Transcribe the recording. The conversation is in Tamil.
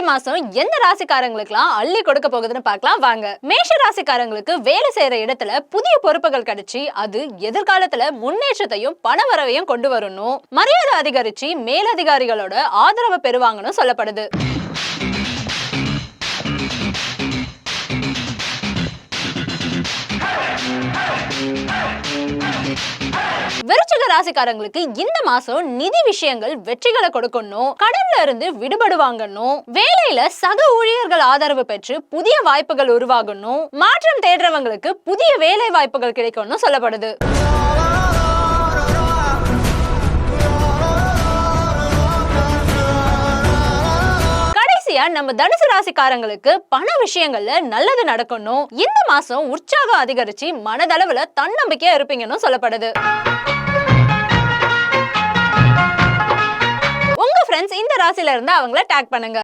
பிப்ரவரி மாசம் எந்த ராசிக்காரங்களுக்குலாம் அள்ளி கொடுக்க போகுதுன்னு பார்க்கலாம் வாங்க. மேஷ ராசிக்காரங்களுக்கு வேலை செய்யற இடத்துல புதிய பொறுப்புகள் கிடைச்சி அது எதிர்காலத்துல முன்னேற்றத்தையும் பணவரவையும் கொண்டு வரணும், மரியாதை அதிகரிச்சு மேலதிகாரிகளோட ஆதரவை பெறுவாங்கன்னு சொல்லப்படுது. விருச்சிக ராசிக்காரங்களுக்கு இந்த மாசம் நிதி விஷயங்கள் வெற்றிகளை கொடுக்கணும், கடன்ல இருந்து விடுபடுவாங்கணும், வேலையில சக ஊழியர்கள் ஆதரவு பெற்று புதிய வாய்ப்புகள் உருவாகணும், மாற்றம் தேடுறவங்களுக்கு புதிய வேலை வாய்ப்புகள் கிடைக்கும்னு சொல்லப்படுது. நம்ம தனுசு ராசிக்காரங்களுக்கு பண விஷயங்கள்ல நல்லது நடக்கணும், இந்த மாசம் உற்சாகம் அதிகரிச்சு மனதளவுல தன்னம்பிக்கையா இருப்பீங்கன்னு சொல்லப்படுது. உங்க ஃப்ரெண்ட்ஸ் இந்த ராசியில இருந்து அவங்கள டாக் பண்ணுங்க.